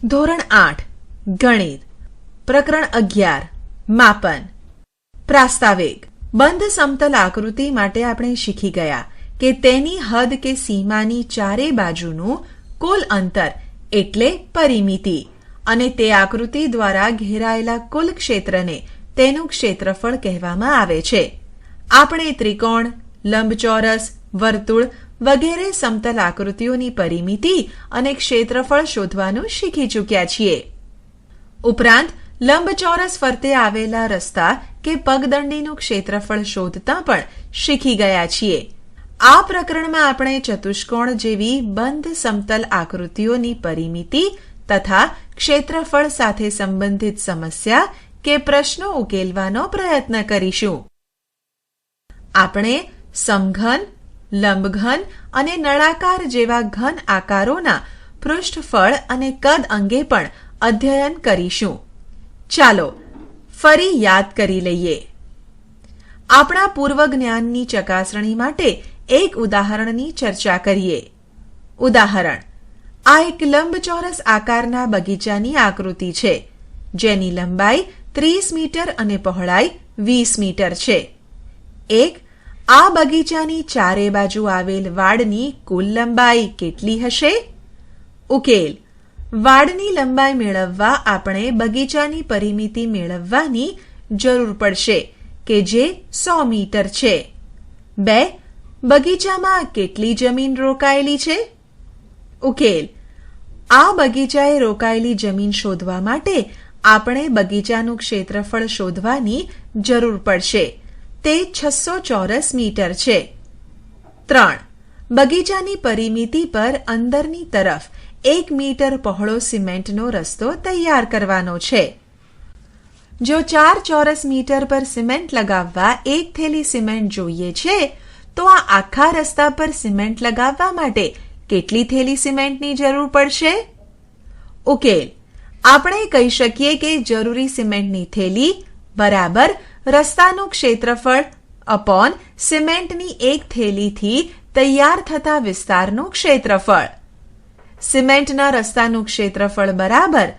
ધોરણ 8 ગણિત પ્રકરણ 11 માપન પ્રાસ્તાવિક બંધ સમતલ આકૃતિ માટે આપણે શીખી ગયા કે તેની હદ કે સીમાની ચારે બાજુનું કુલ અંતર એટલે પરિમિતિ અને તે આકૃતિ દ્વારા ઘેરાયેલા કુલ ક્ષેત્રને તેનું ક્ષેત્રફળ કહેવામાં આવે છે. આપણે ત્રિકોણ, લંબચોરસ, વર્તુળ વગેરે સમતલ આકૃતિઓની પરિમિતિ અને ક્ષેત્રફળ શોધવાનું શીખી ચૂક્યા છીએ. ઉપરાંત લંબચોરસ ફરતે આવેલા રસ્તા કે પગદંડીનું ક્ષેત્રફળ શોધતા પણ શીખી ગયા છીએ. આ પ્રકરણમાં આપણે ચતુષ્કોણ જેવી બંધ સમતલ આકૃતિઓની પરિમિતિ તથા ક્ષેત્રફળ સાથે સંબંધિત સમસ્યા કે પ્રશ્નો ઉકેલવાનો પ્રયત્ન કરીશું. આપણે સમઘન, લંબઘન અને નળાકાર જેવા ઘન આકારોના પૃષ્ઠફળ અને કદ અંગે પણ અધ્યયન કરીશું. ચાલો ફરી યાદ કરી લઈએ. આપણા પૂર્વ જ્ઞાનની ચકાસણી માટે એક ઉદાહરણની ચર્ચા કરીએ. ઉદાહરણ: આ એક લંબચોરસ આકારના બગીચાની આકૃતિ છે જેની લંબાઈ 30 મીટર અને પહોળાઈ 20 મીટર છે. આ બગીચાની ચારે બાજુ આવેલ વાડની કુલ લંબાઈ કેટલી હશે? ઉકેલ: વાડની લંબાઈ મેળવવા આપણે બગીચાની પરિમિતિ મેળવવાની જરૂર પડશે કે જે 100 મીટર છે. 2. બગીચામાં કેટલી જમીન રોકાયેલી છે? ઉકેલ: આ બગીચાએ રોકાયેલી જમીન શોધવા માટે આપણે બગીચાનું ક્ષેત્રફળ શોધવાની જરૂર પડશે. તે 600 ચોરસ મીટર છે. 3. બગીચાની પરિમિતિ પર અંદરની તરફ 1 મીટર પહોળો સિમેન્ટનો રસ્તો તૈયાર કરવાનો છે. જો 4 ચોરસ મીટર પર સિમેન્ટ લગાવવા 1 થેલી સિમેન્ટ જોઈએ છે તો આ આખા રસ્તા પર સિમેન્ટ લગાવવા માટે કેટલી થેલી સિમેન્ટની જરૂર પડશે? ઉકેલ: આપણે કહી શકીએ કે જરૂરી સિમેન્ટની થેલી બરાબર રસ્તાનું ક્ષેત્રફળ અપોન સિમેન્ટની એક થેલીથી તૈયાર થતા વિસ્તારનું ક્ષેત્રફળ. સિમેન્ટના રસ્તાનું ક્ષેત્રફળ બરાબર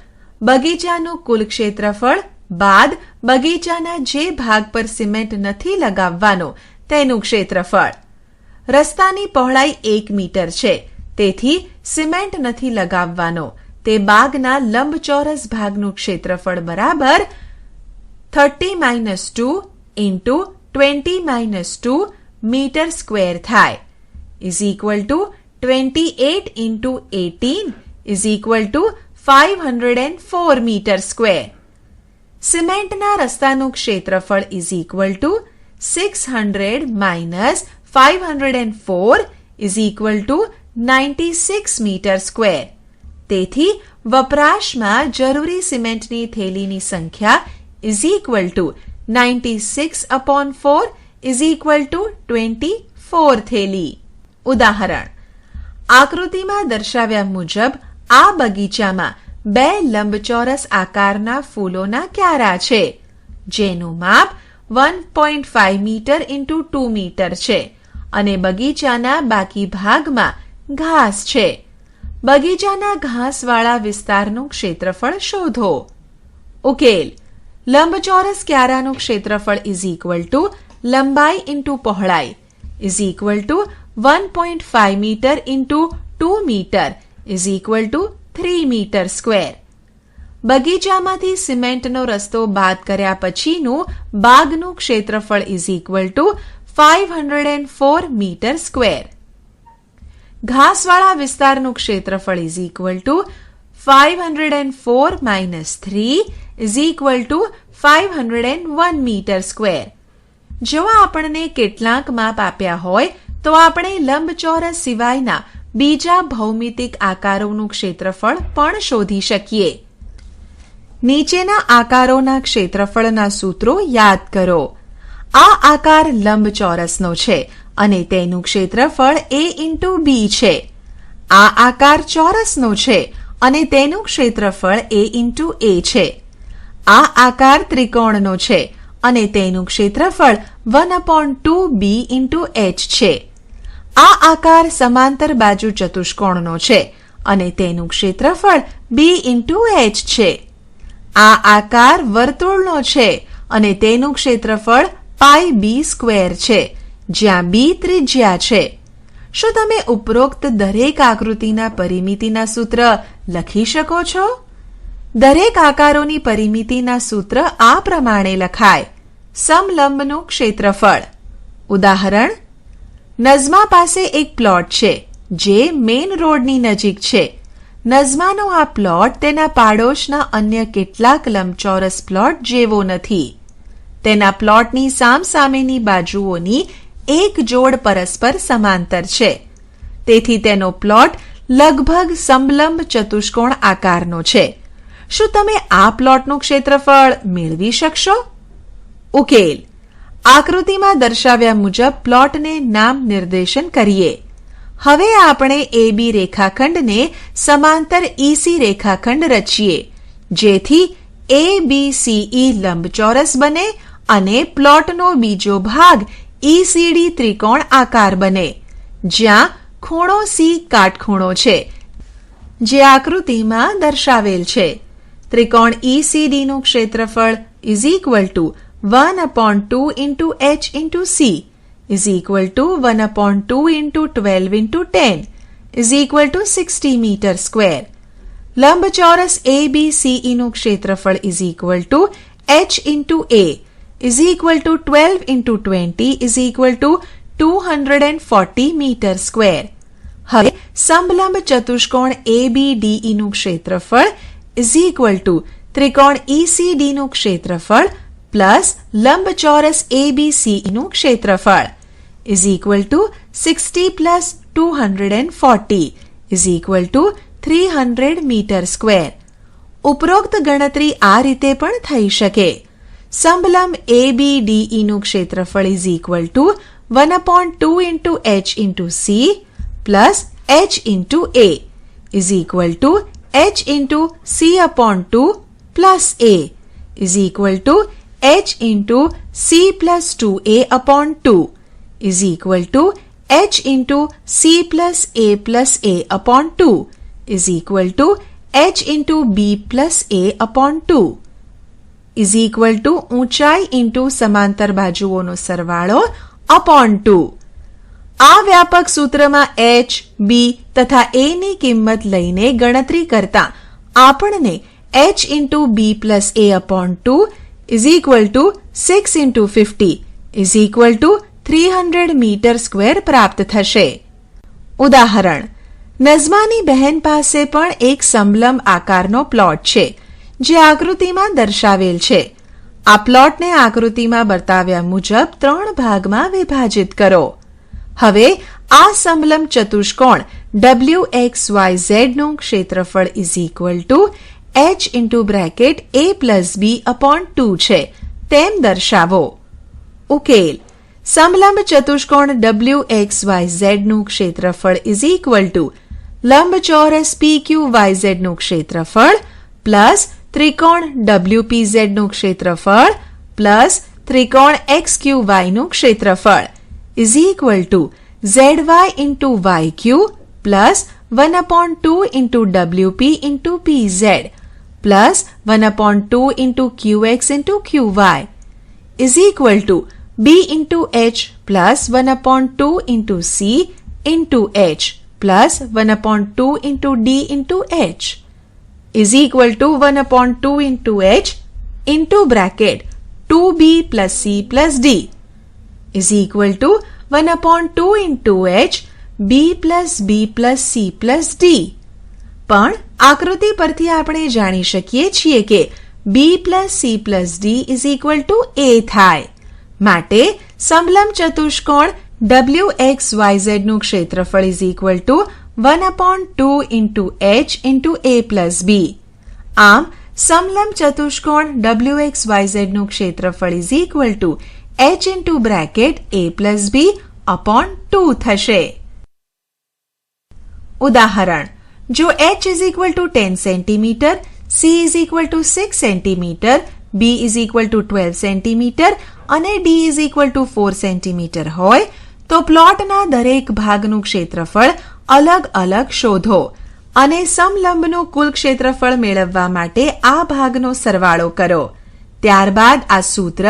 બગીચાનું કુલ ક્ષેત્રફળ બાદ બગીચાના જે ભાગ પર સિમેન્ટ નથી લગાવવાનો તેનું ક્ષેત્રફળ. રસ્તાની પહોળાઈ 1 મીટર છે, તેથી સિમેન્ટ નથી લગાવવાનો તે બાગના લંબચોરસ ભાગનું ક્ષેત્રફળ બરાબર 30 - 2 × 20 - 2 મીટર સ્ક્વેર થાય = 28 × 18 = 504 મીટર સ્ક્વેર. સિમેન્ટના રસ્તાનું ક્ષેત્રફળ = 600 - 504 = 96 મીટર સ્ક્વેર. તેથી વપરાશમાં જરૂરી સિમેન્ટની થેલીની સંખ્યા = 96/4 = 24 થેલી. ઉદાહરણ: આકૃતિમાં દર્શાવ્યા મુજબ આ બગીચામાં 2 લંબચોરસ આકારના ફૂલોના ક્યારા છે જેનું માપ 1.5 મીટર × 2 મીટર છે અને બગીચાના બાકી ભાગમાં ઘાસ છે. બગીચાના ઘાસવાળા વિસ્તારનું ક્ષેત્રફળ શોધો. ઉકેલ: લંબચોરસ ક્યારાનું ક્ષેત્રફળ = લંબાઈ × પહોળાઈ = 1.5 મીટર × 2 મીટર = 3 મીટર સ્ક્વેર. બગીચામાંથી સિમેન્ટનો રસ્તો બાદ કર્યા પછીનું બાગનું ક્ષેત્રફળ = 504 મીટર સ્ક્વેર. ઘાસવાળા વિસ્તારનું ક્ષેત્રફળ = 504 - 3 = 501 મીટર સ્ક્વેર. જો આપણને કેટલાક માપ આપ્યા હોય તો આપણે લંબચોરસ સિવાયના બીજા ભૌમિતિક આકારોનું ક્ષેત્રફળ પણ શોધી શકીએ. નીચેના આકારોના ક્ષેત્રફળના સૂત્રો યાદ કરો. આ આકાર લંબચોરસનો છે અને તેનું ક્ષેત્રફળ a × b છે. આ આકાર ચોરસનો છે અને તેનું ક્ષેત્રફળ a × a છે. આ આકાર ત્રિકોણનો છે અને તેનું ક્ષેત્રફળ 1/2b × h છે. આ આકાર સમાંતર બાજુ ચતુષ્કોણનો છે અને તેનું ક્ષેત્રફળ b/h છે. આ આકાર વર્તુળનો છે અને તેનું ક્ષેત્રફળ πb² છે, જ્યાં b ત્રિજ્યા છે. શું તમે ઉપરોક્ત દરેક આકૃતિના પરિમિતિના સૂત્ર લખી શકો છો? દરેક આકારોની પરિમિતિના સૂત્ર આ પ્રમાણે લખાય: સમલંબનું ક્ષેત્રફળ. ઉદાહરણ: નઝમા પાસે એક પ્લોટ છે જે મેઇન રોડની નજીક છે. નઝમાનો આ પ્લોટ તેના પાડોશના અન્ય કેટલાક લંબચોરસ પ્લોટ જેવો નથી. તેના પ્લોટની સામસામેની બાજુઓની એક જોડ પરસ્પર સમાંતર છે. તેથી તેનો પ્લોટ લગભગ સમલંબ ચતુષ્કોણ આકારનો છે. શું તમે આ પ્લોટનું ક્ષેત્રફળ મેળવી શકશો? ઉકેલ: આકૃતિમાં દર્શાવ્યા મુજબ પ્લોટને નામ નિર્દેશન કરીએ. હવે આપણે AB રેખાખંડને સમાંતર EC રેખાખંડ રચીએ, જેથી ABCE લંબચોરસ બને અને પ્લોટનો બીજો ભાગ ECD ત્રિકોણ આકાર બને, જ્યાં ખૂણો C કાટખૂણો છે, જે આકૃતિમાં દર્શાવેલ છે. ત્રિકોણ ECD નું ક્ષેત્રફળ =1/2 × h × C =1/2 × 12 × 10 60 મીટર સ્ક્વેર. લંબચોરસ ABCE નું ક્ષેત્રફળ h × A =12 × 20 240 મીટર સ્ક્વેર. હવે સમલંબ ચતુષ્કોણ ABDE નું ક્ષેત્રફળ ત્રિકોણ ECD નું ક્ષેત્રફળ પ્લસ લંબચોરસ ABCE નું ક્ષેત્રફળ 60 + 240 300 મીટર સ્ક્વેર. ઉપરોક્ત ગણતરી આ રીતે પણ થઈ શકે: સમલંબ ABDE નું ક્ષેત્રફળ =1/2 × h × C plus h × A h × C/2 plus A h × C + 2A/2 h × C + A+A/2 h × B + A/2 ઊંચાઈ × સમાંતર બાજુઓનો સરવાળો /2. આ વ્યાપક સૂત્રમાં h, b તથા a ની કિંમત લઈને ગણતરી કરતા આપણને h × B + A/2 6 × 50 300 metre square પ્રાપ્ત થશે. ઉદાહરણ: નઝમાની બહેન પાસે પણ એક સમલંબ આકારનો પ્લોટ છે, જે આકૃતિમાં દર્શાવેલ છે. આ પ્લોટને આકૃતિમાં બતાવ્યા મુજબ 3 ભાગમાં વિભાજિત કરો. હવે આ સમલંબ ચતુષ્કોણ WXYZ નું ક્ષેત્રફળ h × A+B/2 છે તેમ દર્શાવો. ઉકેલ: સમલંબ ચતુષ્કોણ WXYZ નું ક્ષેત્રફળ લંબચોરસ PQYZ નું ક્ષેત્રફળ પ્લસ ત્રિકોણ WPZ નું ક્ષેત્રફળ પ્લસ ત્રિકોણ XQY નું ક્ષેત્રફળ ZY × YQ plus 1/2 × WP × PZ plus 1/2 × QX × QY B × H plus 1/2 × C × H plus 1/2 × D × H =1/2 × H (2B + C + D) =1/2 × H B + B + C + D. પણ આકૃતિ પરથી આપણે જાણી શકીએ છીએ કે B + C + D = A થાય. માટે સમલંબ ચતુષ્કોણ WXYZ નું ક્ષેત્રફળ =1/2 × H × A + B. આમ સમલંબ ચતુષ્કોણ WXYZ નું ક્ષેત્રફળ h × A+B/2 થશે. ઉદાહરણ: જો h = 10 cm, C = 6 cm, B = 12 cm અને D = 4 cm હોય તો પ્લોટના દરેક ભાગનું ક્ષેત્રફળ અલગ અલગ શોધો અને સમલંબનું કુલ ક્ષેત્રફળ મેળવવા માટે આ ભાગનો સરવાળો કરો. ત્યારબાદ આ સૂત્ર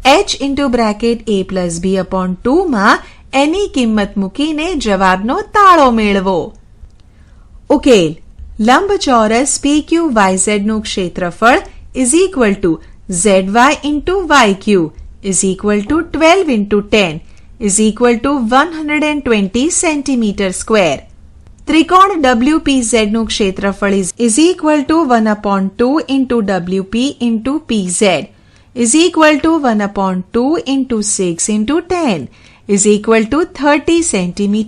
h (a+b/2) માં એની કિંમત મૂકીને જવાબનો તાળો મેળવો. ઉકેલ: લંબચોરસ PQYZ નું ક્ષેત્રફળ zy yq 12 × 10 120 cm². ત્રિકોણ WPZ નું ક્ષેત્રફળ is equal to 1/2 into WP into PZ is equal to 1/2 into 6 into 10 is equal to 30 cm².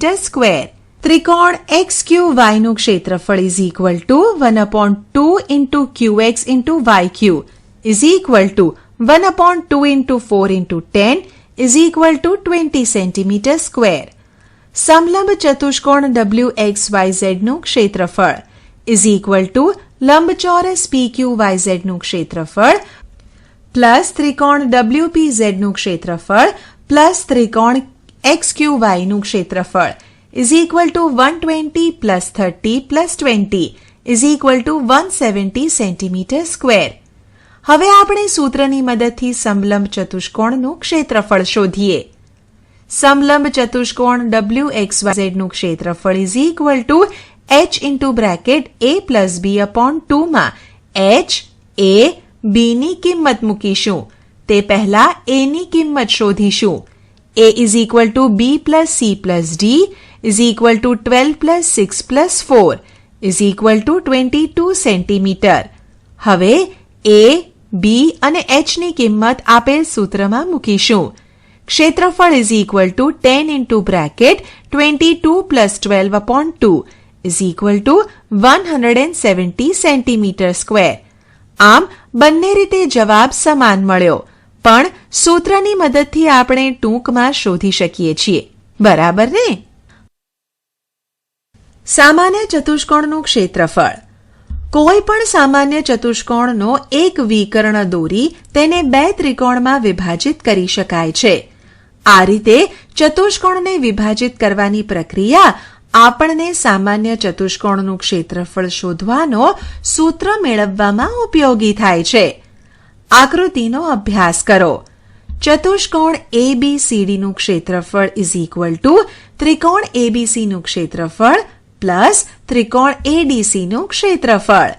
ત્રિકોણ XQY નું ક્ષેત્રફળ is equal to 1/2 into QX into YQ is equal to 1/2 into 4 into 10 is equal to 20 cm². સમલંબ ચતુષ્કોણ WXYZ નું ક્ષેત્રફળ is equal to લંબચોરસ PQYZ નું ક્ષેત્રફળ plus ત્રિકોણ WPZ નું ક્ષેત્રફળ પ્લસ ત્રિકોણ XQY નું ક્ષેત્રફળ is equal to 120 plus 30 plus 20 is equal to 170 cm². હવે આપણે સૂત્રની મદદથી સમલંબ ચતુષ્કોણનું ક્ષેત્રફળ શોધીએ. સમલંબ ચતુષ્કોણ WXYZ નું ક્ષેત્રફળ is equal to h (a+b/2) માં h, a, b ની કિંમત મૂકીશું. તે પહેલા a ની કિંમત શોધીશું. a is equal to b plus c plus d is equal to 12 plus 6 plus 4 is equal to 22 cm. હવે a, b અને h ની કિંમત આપેલ સૂત્રમાં મૂકીશું. ક્ષેત્રફળ is equal to 10 into bracket 22 plus 12/2 is equal to 170 cm². આમ બંને રીતે જવાબ સમાન મળ્યો, પણ સૂત્રની મદદથી આપણે ટૂંકમાં શોધી શકીએ છીએ. બરાબર ને? સામાન્ય ચતુષ્કોણનું ક્ષેત્રફળ. કોઈ પણ સામાન્ય ચતુષ્કોણનો એક વિકર્ણ દોરી તેને બે ત્રિકોણમાં વિભાજિત કરી શકાય છે. આ રીતે ચતુષ્કોણને વિભાજિત કરવાની પ્રક્રિયા આપણને સામાન્ય ચતુષ્કોણનું ક્ષેત્રફળ શોધવાનો સૂત્ર મેળવવામાં ઉપયોગી થાય છે. આકૃતિનો અભ્યાસ કરો. ચતુષ્કોણ ABCD નું ક્ષેત્રફળ is equal to ત્રિકોણ ABC નું ક્ષેત્રફળ પ્લસ ત્રિકોણ ADC નું ક્ષેત્રફળ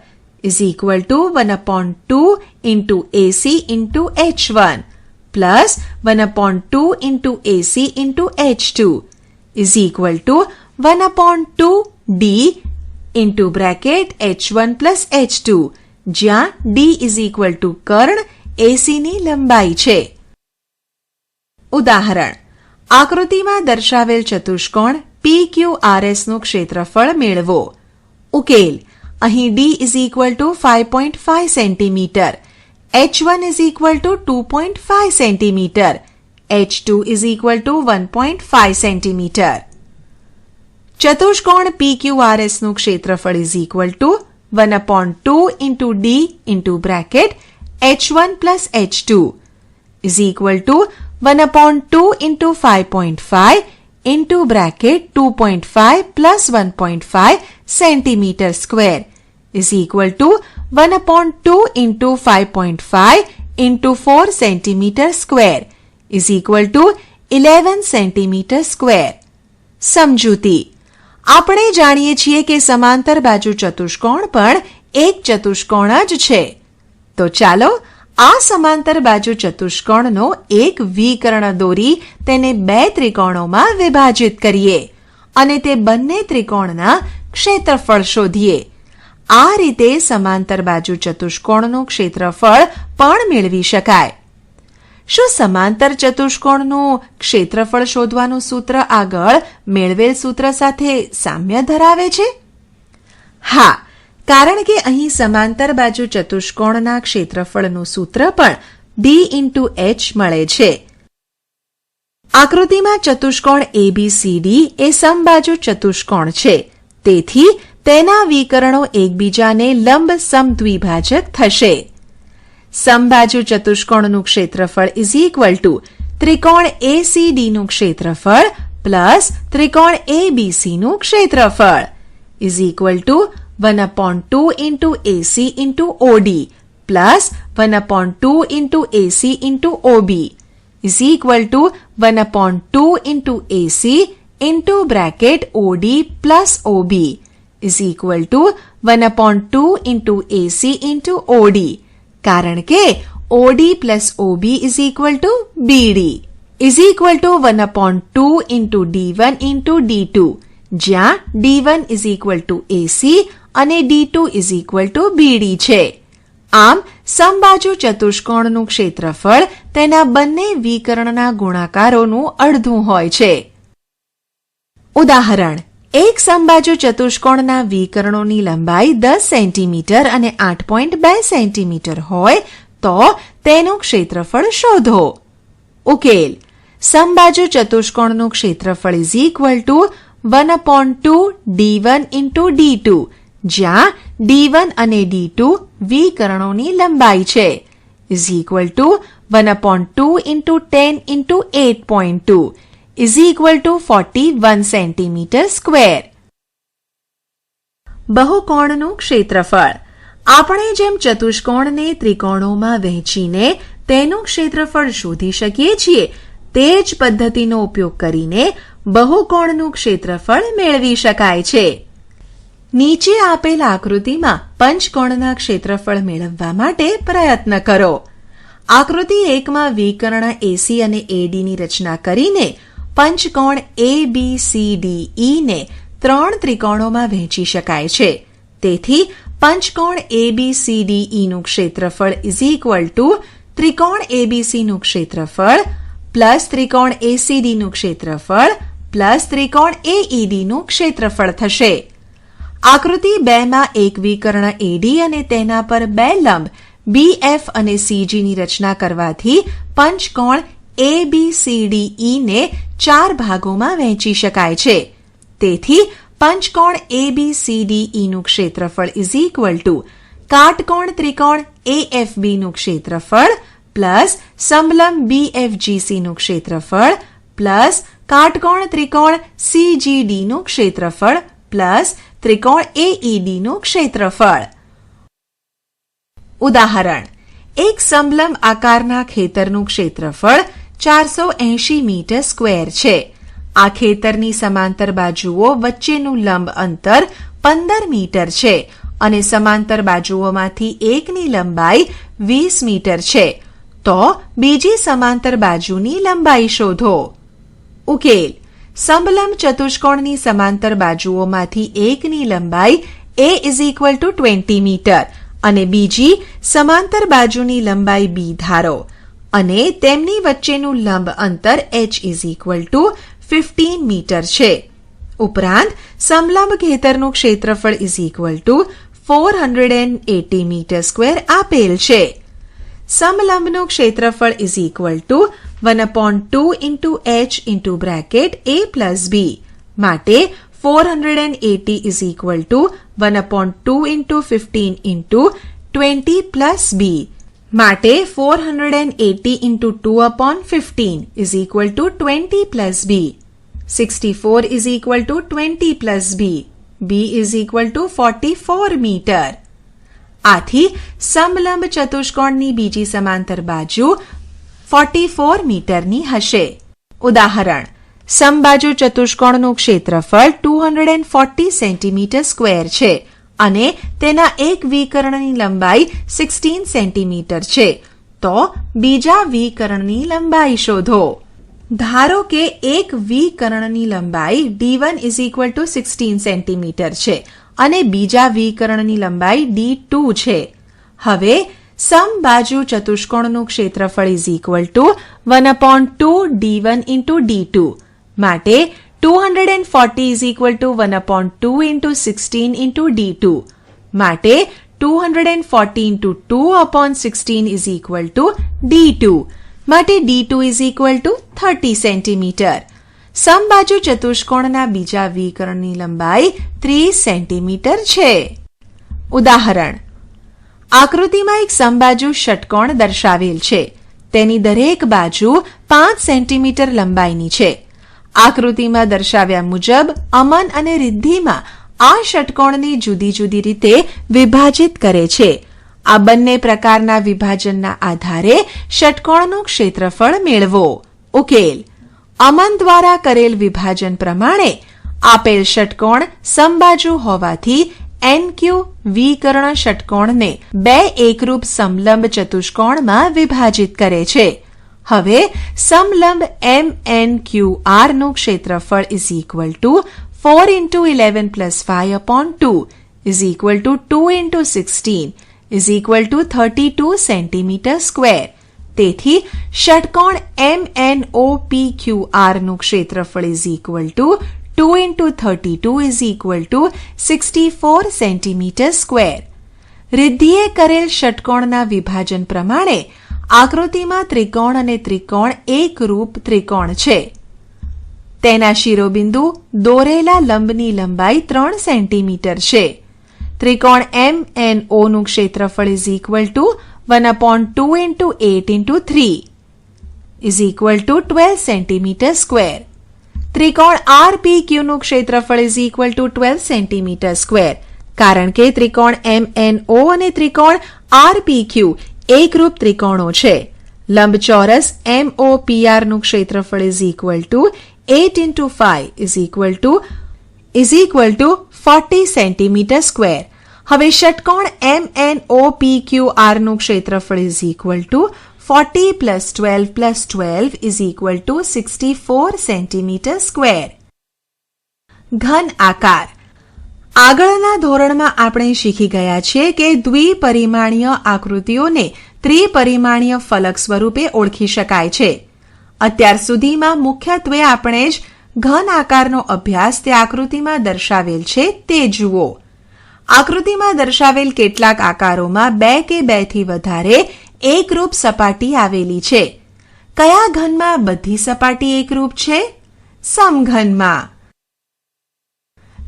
is equal to 1/2 into AC into H1 plus 1/2 into AC into H2 is equal to 1/2 D into bracket H1 plus H2, જ્યાં D is equal to Karna AC ની લંબાઈ છે. ઉદાહરણ: આકૃતિમાં દર્શાવેલ ચતુષ્કોણ PQRS નું ક્ષેત્રફળ મેળવો. ઉકેલ: અહીં D is equal to 5.5 cm, H1 is equal to 2.5 cm, H2 is equal to 1.5 cm. ચતુષ્કોણ PQRS નું ક્ષેત્રફળ is equal to 1/2 into D into bracket H1 plus H2 is equal to 1/2 into 5.5 into bracket 2.5 plus 1.5 cm² is equal to 1/2 into 5.5 into 4 cm² is equal to 11 cm². સમજૂતી. આપણે જાણીએ છીએ કે સમાંતર બાજુ ચતુષ્કોણ પણ એક ચતુષ્કોણ જ છે. તો ચાલો આ સમાંતર બાજુ ચતુષ્કોણનો એક વિકર્ણ દોરી તેને બે ત્રિકોણોમાં વિભાજિત કરીએ અને તે બંને ત્રિકોણના ક્ષેત્રફળ શોધીએ. આ રીતે સમાંતર બાજુ ચતુષ્કોણનું ક્ષેત્રફળ પણ મેળવી શકાય. શું સમાંતર ચતુષ્કોણનું ક્ષેત્રફળ શોધવાનું સૂત્ર આગળ મેળવેલ સૂત્ર સાથે સામ્ય ધરાવે છે? હા, કારણ કે અહીં સમાંતર બાજુ ચતુષ્કોણના ક્ષેત્રફળનું સૂત્ર પણ D into H મળે છે. આકૃતિમાં ચતુષ્કોણ ABCD એ સમબાજુ ચતુષ્કોણ છે, તેથી તેના વિકર્ણો એકબીજાને લંબ સમદ્વિભાજક થશે. સમબાજુ ચતુષ્કોણનું ક્ષેત્રફળ is equal to ત્રિકોણ ACD નું ક્ષેત્રફળ પ્લસ ત્રિકોણ ABC નું ક્ષેત્રફળ is equal to 1/2 into AC into OD plus 1/2 into AC into OB is equal to 1/2 into AC into bracket OD plus OB is equal to 1/2 into AC into OD. કારણ કે OD plus OB is equal to BD is equal to 1/2 into D1 into D2, જ્યાં D1 is equal to AC અને D2 is equal to BD છે. આમ સમબાજુ ચતુષ્કોણનું ક્ષેત્રફળ તેના બંને વિકર્ણના ગુણાકારોનું અડધું હોય છે. ઉદાહરણ: એક સમબાજુ ચતુષ્કોણના વિકર્ણોની લંબાઈ 10 સેન્ટીમીટર અને 8.2 સેન્ટીમીટર હોય તો તેનું ક્ષેત્રફળ શોધો. ઉકેલ: સમબાજુ ચતુષ્કોણનું ક્ષેત્રફળ is equal to 1/2 D1 into D2, જ્યાં D1 અને D2 વિકર્ણોની લંબાઈ છે, is equal to 1/2 into 10 into 8.2 is equal to 41 centimeter square. બહુકોણનું ક્ષેત્રફળ. આપણે જેમ ચતુષ્કોણને ત્રિકોણોમાં વહેંચીને તેનું ક્ષેત્રફળ શોધી શકીએ છીએ, તે જ પદ્ધતિનો ઉપયોગ કરીને બહુકોણનું ક્ષેત્રફળ મેળવી શકાય છે. નીચે આપેલ આકૃતિમાં પંચકોણના ક્ષેત્રફળ મેળવવા માટે પ્રયત્ન કરો. આકૃતિ 1માં વિકર્ણ AC અને AD ની રચના કરીને પંચકોણ ABCDE ને 3 ત્રિકોણોમાં વહેંચી શકાય છે. તેથી પંચકોણ ABCDE નું ક્ષેત્રફળ is equal to ત્રિકોણ ABC નું ક્ષેત્રફળ પ્લસ ત્રિકોણ ACD નું ક્ષેત્રફળ પ્લસ ત્રિકોણ AED નું ક્ષેત્રફળ થશે. આકૃતિ 2માં એક વિકર્ણ AD અને તેના પર બે લંબ BF અને CG ની રચના કરવાથી પંચકોણ ABCDE ને 4 ભાગોમાં વહેંચી શકાય છે. તેથી પંચકોણ ABCDE નું ક્ષેત્રફળ is equal to કાટકોણ ત્રિકોણ AFB નું ક્ષેત્રફળ પ્લસ સમલંબ BFGC નું ક્ષેત્રફળ પ્લસ કાટકોણ ત્રિકોણ CGD નું ક્ષેત્રફળ પ્લસ ત્રિકોણ AED નું ક્ષેત્રફળ. ઉદાહરણ: એક સમલંબ આકારના ખેતરનું ક્ષેત્રફળ 480 મીટર સ્ક્વેર છે. આ ખેતરની સમાંતર બાજુઓ વચ્ચેનું લંબ અંતર 15 મીટર છે અને સમાંતર બાજુઓમાંથી એકની લંબાઈ 20 મીટર છે. તો બીજી સમાંતર બાજુની લંબાઈ શોધો. ઉકેલ: સમલંબ ચતુષ્કોણની સમાંતર બાજુઓમાંથી એકની લંબાઈ A is equal to 20 metre અને બીજી સમાંતર બાજુની લંબાઈ B ધારો અને તેમની વચ્ચેનું લંબ અંતર H is equal to 15 metre છે. ઉપરાંત સમલંબ ખેતરનું ક્ષેત્રફળ is equal to 480 metre square આપેલ છે. સમલંબનું ક્ષેત્રફળ is equal to 1/2 into H into bracket A plus B. માટે 480 is equal to 1/2 into 15 into 20 plus B. માટે 480 into 2/15 is equal to 20 plus B. 64 is equal to 20 plus B. B is equal to 44 metre. આથી સમલંબ ચતુષ્કોણની બીજી સમાંતર બાજુ 44 મીટરની હશે. ઉદાહરણ: સમબાજુ ચતુષ્કોણનું ક્ષેત્રફળ 240 સેન્ટીમીટર સ્ક્વેર છે અને તેના એક વિકર્ણની લંબાઈ 16 સેન્ટીમીટર છે. તો બીજા વિકર્ણની લંબાઈ શોધો. ધારો કે એક વિકર્ણની લંબાઈ D1 is equal to 16 centimetre છે અને બીજા વિકર્ણની લંબાઈ D2 છે. હવે સમબાજુ ચતુષ્કોણનું ક્ષેત્રફળ is equal to 1/2 D1 into D2. માટે 240 is equal to 1/2 into 16 into D2. માટે 240 into 2/16 is equal to D2. માટે D2 is equal to 30 centimetre. સમબાજુ ચતુષ્કોણના બીજા વિકર્ણની લંબાઈ 30 સેન્ટીમીટર છે. ઉદાહરણ: આકૃતિમાં એક સમબાજુ ષટકોણ દર્શાવેલ છે. તેની દરેક બાજુ 5 સેન્ટીમીટર લંબાઈની છે. આકૃતિમાં દર્શાવ્યા મુજબ અમન અને રિદ્ધિમાં આ ષટકોણને જુદી જુદી રીતે વિભાજિત કરે છે. આ બંને પ્રકારના વિભાજનના આધારે ષટકોણનું ક્ષેત્રફળ મેળવો. ઉકેલ: અમન દ્વારા કરેલ વિભાજન પ્રમાણે આપેલ ષટકોણ સમબાજુ હોવાથી NQ વિકર્ણ ષટકોણને બે એકરૂપ સમલંબ ચતુષ્કોણમાં વિભાજિત કરે છે. હવે સમલંબ MNQR નું ક્ષેત્રફળ is equal to 4 into 11 plus 5 upon 2 is equal to 2 into 16 is equal to 32 centimeter square. તેથી ષટકોણ MNOPQR નું ક્ષેત્રફળ is equal to 2 into 32 is equal to 64 centimeter square. રિદ્ધિએ કરેલ ષટકોણના વિભાજન પ્રમાણે આકૃતિમાં ત્રિકોણ અને ત્રિકોણ એકરૂપ ત્રિકોણ છે. તેના શિરોબિંદુ દોરેલા લંબની લંબાઈ 3 સેન્ટીમીટર છે. ત્રિકોણ MNO નું ક્ષેત્રફળ is equal two 1/2 into 8 into 3 is equal two 12 centimetre square. ત્રિકોણ RPQ નું ક્ષેત્રફળ is equal two 12 centimetre square. કારણ કે ત્રિકોણ MNO અને ત્રિકોણ RPQ એકરૂપ ત્રિકોણો છે. લંબચોરસ MOPR નું ક્ષેત્રફળ is equal two 8 into 5 is equal to 40 centimeter square. હવે ષટકોણ MNOPQR નું ક્ષેત્રફળ is equal to 40 plus 12 plus 12 is equal to 64 centimeter square. ઘન આકાર. આગળના ધોરણમાં આપણે શીખી ગયા છીએ કે દ્વિપરિમાણીય આકૃતિઓને ત્રિપરિમાણીય ફલક સ્વરૂપે ઓળખી શકાય છે. અત્યાર સુધીમાં મુખ્યત્વે આપણે જ ઘન આકારનો અભ્યાસ તે આકૃતિમાં દર્શાવેલ છે તે જુઓ. આકૃતિમાં દર્શાવેલ કેટલાક આકારોમાં 2 કે 2 થી વધારે એકરૂપ સપાટી આવેલી છે. કયા ઘનમાં બધી સપાટી એકરૂપ છે? સમઘનમાં.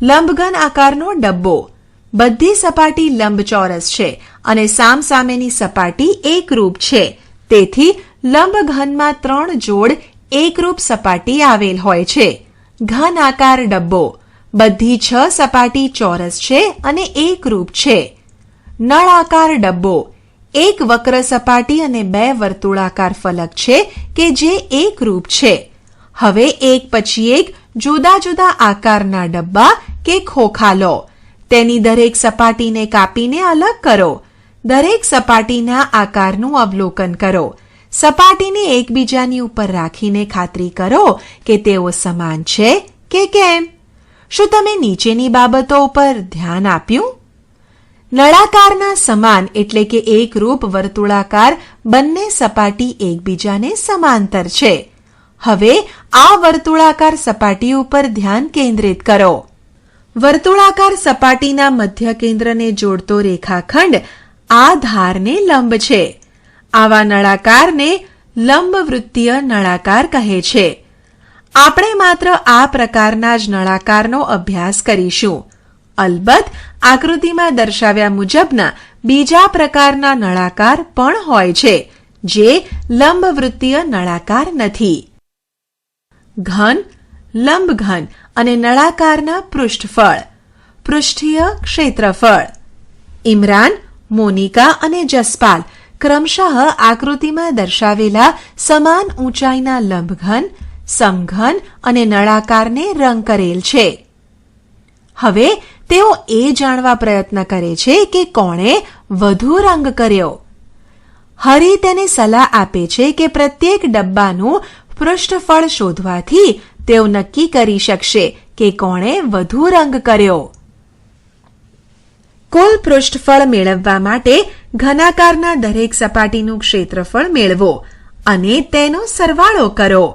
લંબઘન આકારનો ડબ્બો. બધી સપાટી લંબચોરસ છે અને સામસામેની સપાટી એકરૂપ છે. તેથી લંબઘનમાં 3 જોડ એકરૂપ સપાટી આવેલ હોય છે. ઘન આકાર ડબ્બો. બધી 6 સપાટી ચોરસ છે અને એકરૂપ છે. નળાકાર ડબ્બો. એક વક્ર સપાટી અને 2 વર્તુળાકાર ફલક છે કે જે એકરૂપ છે. હવે એક પછી એક જુદા જુદા આકારના ડબ્બા કે ખોખા લો. તેની દરેક સપાટીને કાપીને અલગ કરો. દરેક સપાટીના આકારનું અવલોકન કરો. સપાટીને એકબીજાની ઉપર રાખીને ખાતરી કરો કે તેઓ સમાન છે કે કેમ. શું તમે નીચેની બાબતો ઉપર ધ્યાન આપ્યું? નળાકારના સમાન એટલે કે એકરૂપ વર્તુળાકાર બંને સપાટી એકબીજાને સમાંતર છે. હવે આ વર્તુળાકાર સપાટી ઉપર ધ્યાન કેન્દ્રિત કરો. વર્તુળાકાર સપાટીના મધ્ય કેન્દ્રને જોડતો રેખાખંડ આ ધારને લંબ છે. આવા નળાકારને લંબવૃત્તીય નળાકાર કહે છે. આપણે માત્ર આ પ્રકારના જ નળાકારનો અભ્યાસ કરીશું. અલબત્ત આકૃતિમાં દર્શાવ્યા મુજબના બીજા પ્રકારના નળાકાર પણ હોય છે જે લંબવૃત્તીય નળાકાર નથી. ઘન, લંબઘન અને નળાકારના પૃષ્ઠફળ. પૃષ્ઠીય ક્ષેત્રફળ. ઇમરાન, મોનિકા અને જસપાલ ક્રમશઃ આકૃતિમાં દર્શાવેલા સમાન ઊંચાઈના લંબઘન, સમઘન અને નળાકારને રંગ કરેલ છે. હવે તેઓ એ જાણવા પ્રયત્ન કરે છે કે કોણે વધુ રંગ કર્યો. હરી તેને સલાહ આપે છે કે પ્રત્યેક ડબ્બાનું પૃષ્ઠફળ શોધવાથી તેઓ નક્કી કરી શકશે કે કોણે વધુ રંગ કર્યો. કુલ પૃષ્ઠફળ મેળવવા માટે ઘનાકારના દરેક સપાટીનું ક્ષેત્રફળ મેળવો અને તેનો સરવાળો કરો.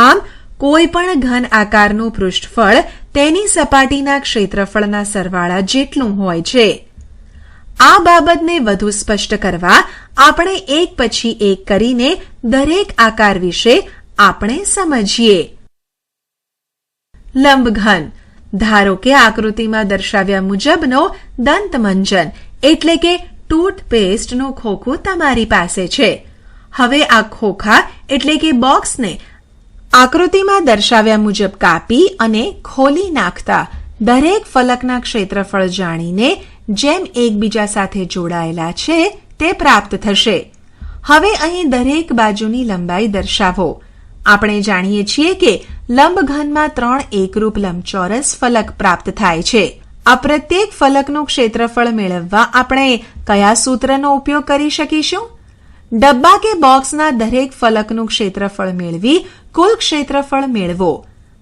આમ કોઈ પણ ઘન આકારનું પૃષ્ઠફળ તેની સપાટીના ક્ષેત્રફળના સરવાળા જેટલું હોય છે. આ બાબતને વધુ સ્પષ્ટ કરવા આપણે એક પછી એક કરીને દરેક આકાર વિશે આપણે સમજીએ. લંબઘન. ધારો કે આકૃતિમાં દર્શાવ્યા મુજબનો દંતમંજન એટલે કે ટૂથપેસ્ટનું ખોખું તમારી પાસે છે. હવે આ ખોખા એટલે કે બોક્સને આકૃતિમાં દર્શાવ્યા મુજબ કાપી અને ખોલી નાખતા દરેક ફલકના ક્ષેત્રફળ જાણીને જેમ એકબીજા સાથે જોડાયેલા છે તે પ્રાપ્ત થશે. હવે અહીં દરેક બાજુની લંબાઈ દર્શાવો. આપણે જાણીએ છીએ કે લંબઘનમાં 3 એકરૂપ લંબચોરસ ફલક પ્રાપ્ત થાય છે. આ પ્રત્યેક ફલકનું ક્ષેત્રફળ મેળવવા આપણે કયા સૂત્રનો ઉપયોગ કરી શકીશું? ડબ્બા કે બોક્સના દરેક ફલકનું ક્ષેત્રફળ મેળવી કુલ ક્ષેત્રફળ મેળવો.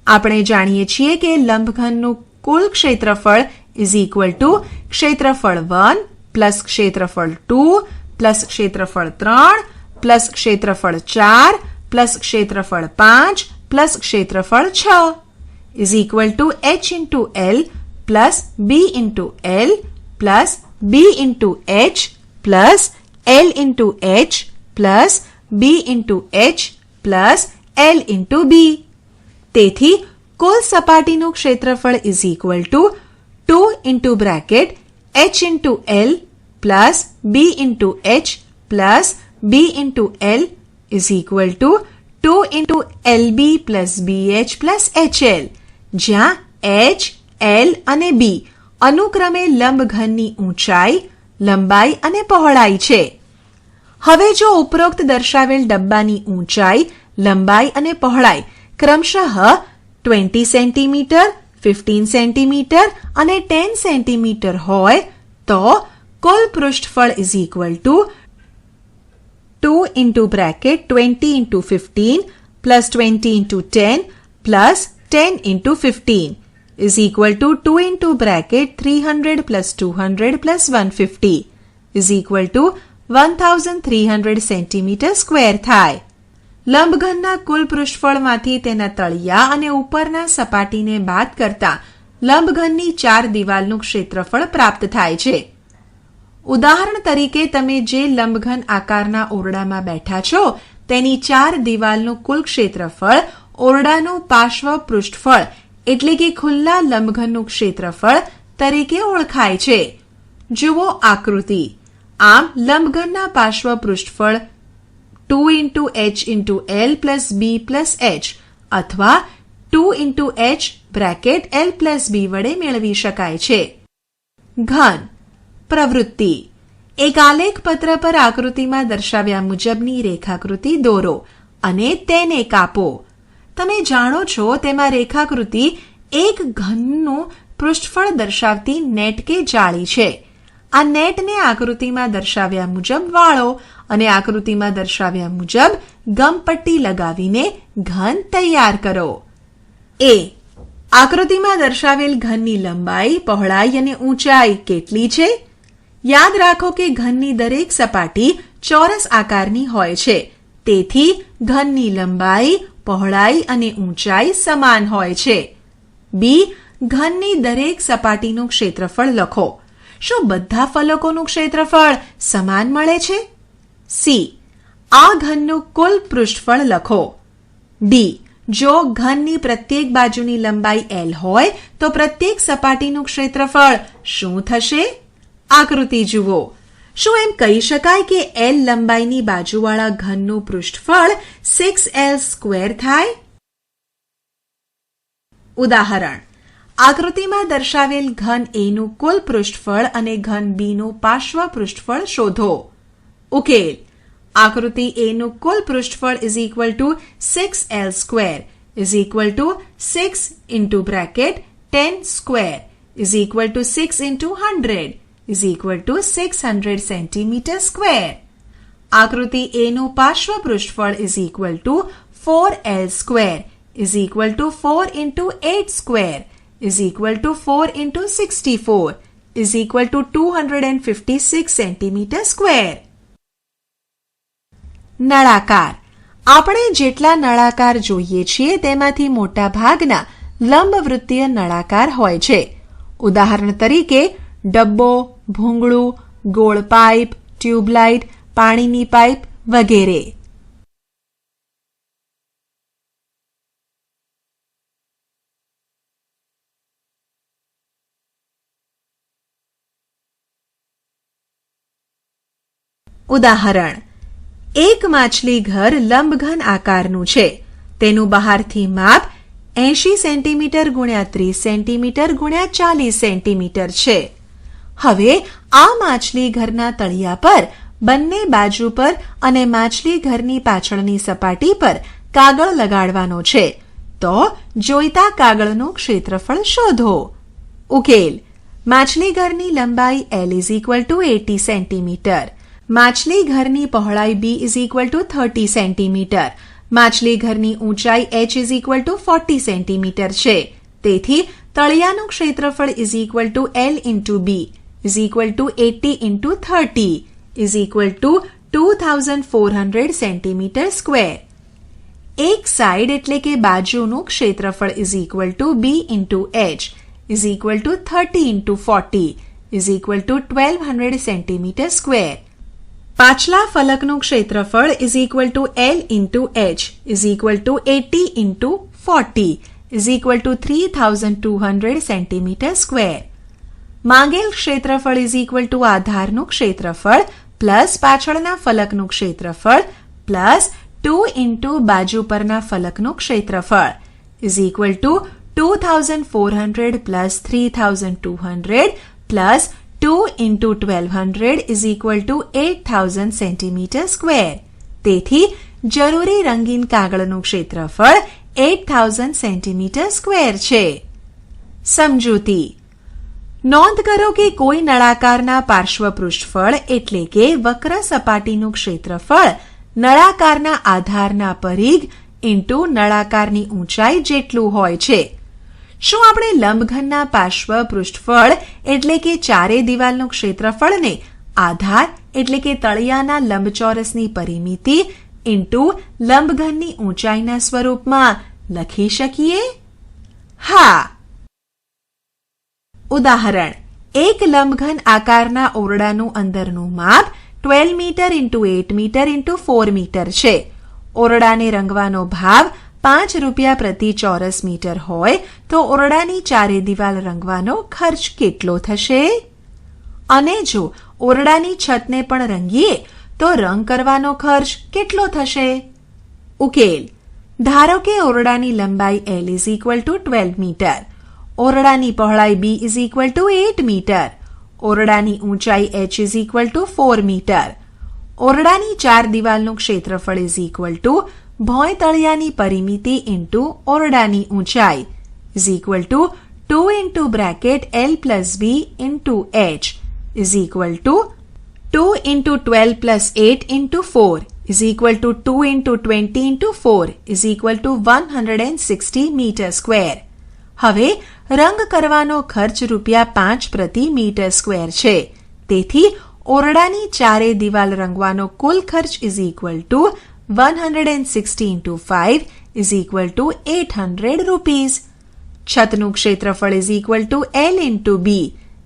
આપણે જાણીએ છીએ કે લંબઘનનું કુલ ક્ષેત્રફળ ઇઝ ઇક્વલ ટુ ક્ષેત્રફળ 1 પ્લસ ક્ષેત્રફળ 2 પ્લસ ક્ષેત્રફળ 3 પ્લસ ક્ષેત્રફળ 4 પ્લસ ક્ષેત્રફળ 5 પ્લસ ક્ષેત્રફળ 6 is equal to h into L plus b into L plus b into h plus L into h plus b into h plus L into b. તેથી કુલ સપાટીનું ક્ષેત્રફળ is equal to 2 into bracket h into L plus b into h plus b into L is equal to 2 into LB plus BH plus HL, જ્યાં h, L અને b અનુક્રમે લંબઘનની ઊંચાઈ, લંબાઈ અને પહોળાઈ છે. હવે જો ઉપરોક્ત દર્શાવેલ ડબ્બાની ઊંચાઈ, લંબાઈ અને પહોળાઈ ક્રમશઃ 20 સેન્ટીમીટર, 15 સેન્ટીમીટર અને 10 સેન્ટીમીટર હોય તો કુલ પૃષ્ઠફળ is equal to 2 into bracket 20 into 15 plus 20 into 10 plus 10 into 15 is equal to 2 into bracket 300 plus 200 plus 150 is equal to 1300 centimeter square થાય. લંબઘનના કુલ પૃષ્ઠફળમાંથી તેના તળિયા અને ઉપરના સપાટીને બાદ કરતા લંબઘનની 4 દિવાલનું ક્ષેત્રફળ પ્રાપ્ત થાય છે. ઉદાહરણ તરીકે તમે જે લંબઘન આકારના ઓરડામાં બેઠા છો તેની 4 દિવાલનું કુલ ક્ષેત્રફળ ઓરડાનું પાર્શ્વ પૃષ્ઠફળ એટલે કે ખુલ્લા લંબઘનનું ક્ષેત્રફળ તરીકે ઓળખાય છે. જુઓ આકૃતિ. આમ લંબઘનના પાર્શ્વ પૃષ્ઠફળ 2 into h into L plus b plus h અથવા 2 into h bracket L plus b વડે મેળવી શકાય છે. ઘન પ્રવૃત્તિ. એક આલેખપત્ર પર આકૃતિમાં દર્શાવ્યા મુજબની રેખાકૃતિ દોરો અને તેને કાપો. તમે જાણો છો તેમાં રેખાકૃતિ એક ઘનનું પૃષ્ઠફળ દર્શાવતી નેટ કે જાળી છે. આ નેટને આકૃતિમાં દર્શાવ્યા મુજબ વાળો અને આકૃતિમાં દર્શાવ્યા મુજબ ગમપટ્ટી લગાવીને ઘન તૈયાર કરો. એ. આકૃતિમાં દર્શાવેલ ઘનની લંબાઈ, પહોળાઈ અને ઊંચાઈ કેટલી છે? યાદ રાખો કે ઘનની દરેક સપાટી ચોરસ આકારની હોય છે. તેથી ઘનની લંબાઈ, પહોળાઈ અને ઊંચાઈ સમાન હોય છે. બી. ઘનની દરેક સપાટીનું ક્ષેત્રફળ લખો. શું બધા ફલકોનું ક્ષેત્રફળ સમાન મળે છે? સી. આ ઘનનું કુલ પૃષ્ઠફળ લખો. ડી. જો ઘનની પ્રત્યેક બાજુની લંબાઈ L હોય તો પ્રત્યેક સપાટીનું ક્ષેત્રફળ શું થશે? આકૃતિ જુઓ. શું એમ કહી શકાય કે L લંબાઈની બાજુવાળા ઘનનું પૃષ્ઠફળ 6L સ્ક્વેર થાય? ઉદાહરણ. આકૃતિમાં દર્શાવેલ ઘન A નું કુલ પૃષ્ઠફળ અને ઘન B નું પાર્શ્વ પૃષ્ઠફળ શોધો. ઉકેલ. આકૃતિ A નું કુલ પૃષ્ઠફળ is equal to 6L square is equal to 6 into bracket 10 square is equal to 6 into 100 is equal to 600 centimeter square. આકૃતિ A નું પાર્શ્વ પૃષ્ઠફળ is equal to 4L square is equal to 4 into 8 square is equal to 4 into 64 is equal to 256 centimeter square. નળાકાર. આપણે જેટલા નળાકાર જોઈએ છીએ તેમાંથી મોટા ભાગના લંબવૃત્તીય નળાકાર હોય છે. ઉદાહરણ તરીકે ડબ્બો, ભૂંગળું, ગોળ પાઇપ, ટ્યુબલાઇટ, પાણીની પાઇપ વગેરે. ઉદાહરણ. એક માછલી ઘર લંબઘન આકારનું છે. તેનું બહારથી માપ 80 સેન્ટીમીટર ગુણ્યા 30 સેન્ટીમીટર ગુણ્યા 40 સેન્ટીમીટર છે. હવે આ માછલી ઘરના તળિયા પર, બંને બાજુ પર અને માછલી ઘરની પાછળની સપાટી પર કાગળ લગાડવાનો છે. તો જોઈતા કાગળનું ક્ષેત્રફળ શોધો. ઉકેલ: માછલી ઘરની લંબાઈ L = 80 સેન્ટીમીટર, માછલી ઘરની પહોળાઈ B = 30 સેન્ટીમીટર, માછલી ઘરની ઊંચાઈ h = 40 સેન્ટીમીટર છે. તેથી તળિયાનું ક્ષેત્રફળ L × B = 80 × 30 2400 સેન્ટીમીટર સ્ક્વેર. એક સાઈડ એટલે કે બાજુનું ક્ષેત્રફળ B × h = 30 × 40 1200 સેન્ટીમીટર સ્ક્વેર. પાછલા ફલકનું ક્ષેત્રફળ L × h = 80 × 40 3200 સેન્ટીમીટર સ્ક્વેર. માંગેલ ક્ષેત્રફળ આધારનું ક્ષેત્રફળ પ્લસ પાછળના ફલકનું ક્ષેત્રફળ પ્લસ 2 × બાજુ પરના ફલકનું ક્ષેત્રફળ 2400 પ્લસ 3200 પ્લસ 2 × 1200 8000 સેન્ટીમીટર સ્ક્વેર. તેથી જરૂરી રંગીન કાગળનું ક્ષેત્રફળ 8000 સેન્ટીમીટર સ્ક્વેર છે. સમજૂતી: નોંધ કરો કે કોઈ નળાકારના પાર્શ્વ પૃષ્ઠફળ એટલે કે વક્ર સપાટીનું ક્ષેત્રફળ નળાકારના આધારના પરિઘ ઇન્ટુ નળાકારની ઊંચાઈ જેટલું હોય છે. શું આપણે લંબઘનના પાર્શ્વ પૃષ્ઠફળ એટલે કે ચારે દિવાલનું ક્ષેત્રફળને આધાર એટલે કે તળિયાના લંબચોરસની પરિમિતિ ઇન્ટુ લંબઘનની ઊંચાઈના સ્વરૂપમાં લખી શકીએ? હા. ઉદાહરણ: એક લંબઘન આકારના ઓરડાનું અંદરનું માપ 12 મીટર × 8 મીટર × 4 મીટર છે. ઓરડાને રંગવાનો ભાવ ₹5 પ્રતિ ચોરસ મીટર હોય તો ઓરડાની ચારે દિવાલ રંગવાનો ખર્ચ કેટલો થશે? અને જો ઓરડાની છતને પણ રંગીએ તો રંગ કરવાનો ખર્ચ કેટલો થશે? ઉકેલ: ધારો કે ઓરડાની લંબાઈ L = 12 મીટર, ઓરડાની પહોળાઈ B = 8 મીટર, ઓરડાની ઊંચાઈ h = 4 મીટર, ઓરડાની ચાર દિવાલનું ક્ષેત્રફળ ભોંય તળિયાની પરિમિતિ ઇન્ટુ ઓરડાની ઊંચાઈ 2 × L + B × h 2 × 12 + 8 × 4 2 × 20 × 4 160 metre square. હવે રંગ કરવાનો ખર્ચ ₹5 પ્રતિ મીટર સ્ક્વેર છે. તેથી ઓરડાની ચારે દિવાલ રંગવાનો કુલ ખર્ચ 160 × 5 800 રૂપીસ. છતનું ક્ષેત્રફળ L × B